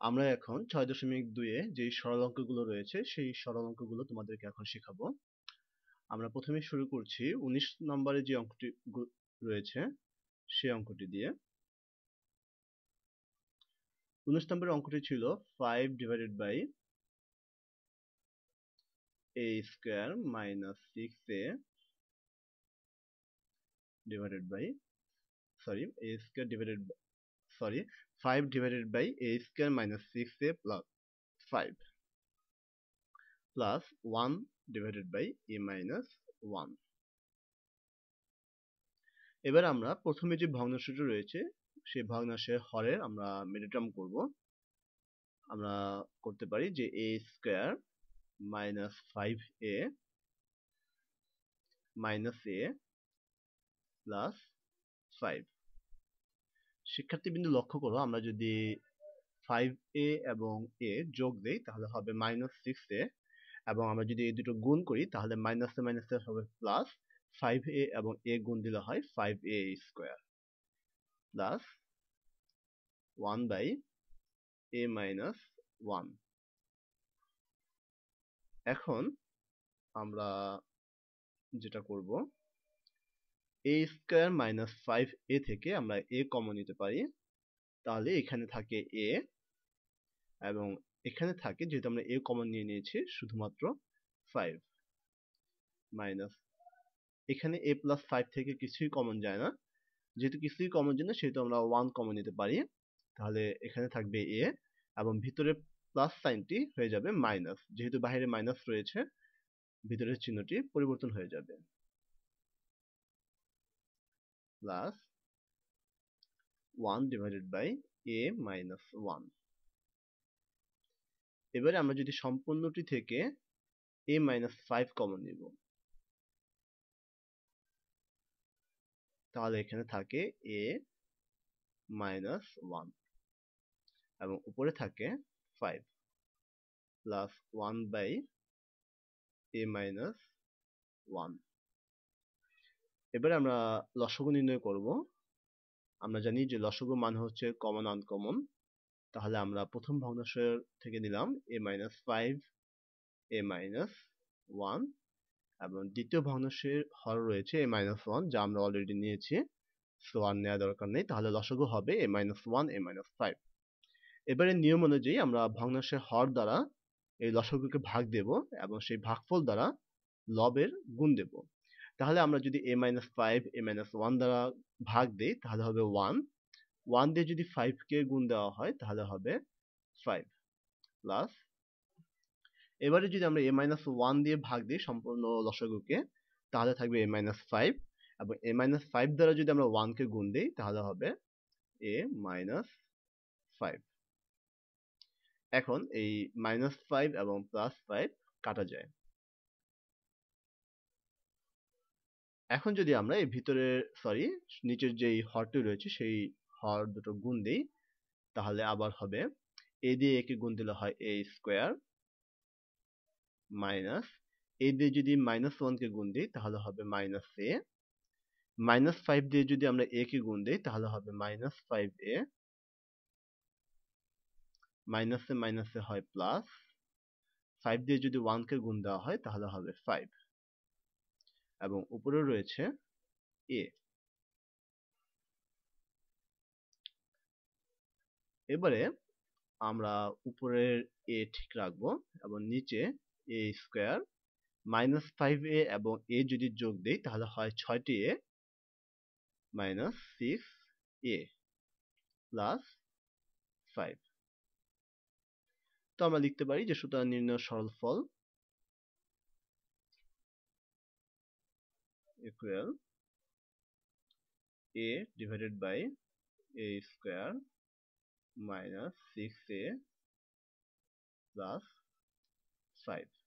আমরা এখন 6.2 এ যে সরল অঙ্কগুলো রয়েছে সেই সরল অঙ্কগুলো তোমাদেরকে এখন শেখাবো। আমরা প্রথমে শুরু করছি 19 নম্বরে যে অঙ্কটি রয়েছে সেই অঙ্কটি দিয়ে। 19 নম্বরের অঙ্কটি ছিল 5 divided by a square minus 6a divided by a square divided 5 divided by a square minus 6a plus 5 plus 1 divided by a minus 1। এবার আমরা প্রথমে যে ভগ্নাংশটি রয়েছে সেই ভগ্নাংশের হরের আমরা মিডল টার্ম করব। আমরা করতে পারি যে a square minus 5a minus a plus 5। শিক্ষার্থীবৃন্দ লক্ষ্য করো, আমরা যদি 5a এবং a যোগ দেই তাহলে হবে মাইনাস 6a, এবং আমরা যদি এই দুটো গুণ করি তাহলে মাইনাসে মাইনাসে হবে প্লাস 5a এবং a গুণ দিলে হয় 5a square plus 1 by a minus 1। এখন আমরা যেটা করব, a স্কয়ার মাইনাস 5a থেকে আমরা a কমন নিতে পারি, তাহলে এখানে থাকে a এবং এখানে থাকে, যেহেতু আমরা a কমন নিয়ে নিয়েছি, শুধুমাত্র 5 মাইনাস এখানে a প্লাস 5 থেকে কিছুই কমন যায় না, যেহেতু কিছুই কমন যায় না সেহেতু আমরা 1 কমন নিতে পারি, তাহলে এখানে থাকবে a এবং ভিতরে প্লাস সাইনটি হয়ে যাবে মাইনাস, যেহেতু বাইরে মাইনাস রয়েছে ভিতরের চিহ্নটি পরিবর্তন হয়ে যাবে, plus 1 divided by a minus 1। এবারে আমরা যদি সম্পূর্ণটি থেকে a মাইনাস 5 কমন নিব, তাহলে এখানে থাকে a মাইনাস 1 এবং উপরে থাকে 5 প্লাস 1 বাই a মাইনাস 1। এবারে আমরা লসাগু নির্ণয় করব। আমরা জানি যে লসাগু মান হচ্ছে কমন আনকমন, তাহলে আমরা প্রথম ভগ্নাংশের থেকে নিলাম a মাইনাস 5 a মাইনাস 1 এবং দ্বিতীয় ভগ্নাংশের হর রয়েছে a মাইনাস 1, যা আমরা অলরেডি নিয়েছি, সো আর নেওয়া দরকার নেই, তাহলে লসাগু হবে a মাইনাস 1 a মাইনাস 5। এবারে নিয়ম অনুযায়ী আমরা ভগ্নাংশের হর দ্বারা এই লসাগুকে ভাগ দেব এবং সেই ভাগফল দ্বারা লবের গুণ দেব। তাহলে আমরা যদি a মাইনাস 5 a মাইনাস 1 দ্বারা ভাগ দেই তাহলে হবে 1, 1 দিয়ে যদি 5 কে গুণ দেওয়া হয় তাহলে হবে 5 প্লাস, এবারে যদি আমরা a মাইনাস 1 দিয়ে ভাগ দিই সম্পূর্ণ লসাগুকে তাহলে থাকবে a মাইনাস 5, এবং a মাইনাস 5 দ্বারা যদি আমরা 1 কে গুণ দিই তাহলে হবে a মাইনাস 5। এখন এই মাইনাস 5 এবং প্লাস 5 কাটা যায়। এখন যদি আমরা এই ভিতরে নিচের যেই হরটি রয়েছে সেই হর দুটো গুণ দিই তাহলে আবার হবে a দিয়ে a কে গুণ দিলে হয় a স্কয়ার মাইনাস a দিয়ে যদি মাইনাস 1 কে গুণ দিই তাহলে হবে মাইনাস a, মাইনাস 5 দিয়ে যদি আমরা a কে গুণ দিই তাহলে হবে মাইনাস 5a, মাইনাসে মাইনাসে হয় প্লাস, 5 দিয়ে যদি 1 কে গুণ দেওয়া হয় তাহলে হবে 5 এবং উপরে রয়েছে a। এবারে আমরা উপরের a ঠিক রাখবো এবং নিচে a স্কয়ার মাইনাস 5a এবং a যদি যোগ দেই তাহলে হয় 6টি a মাইনাস 6a প্লাস 5। তো আমরা লিখতে পারি যে সুতরাং নির্ণয় সরলফল equal a divided by a square minus 6a plus 5।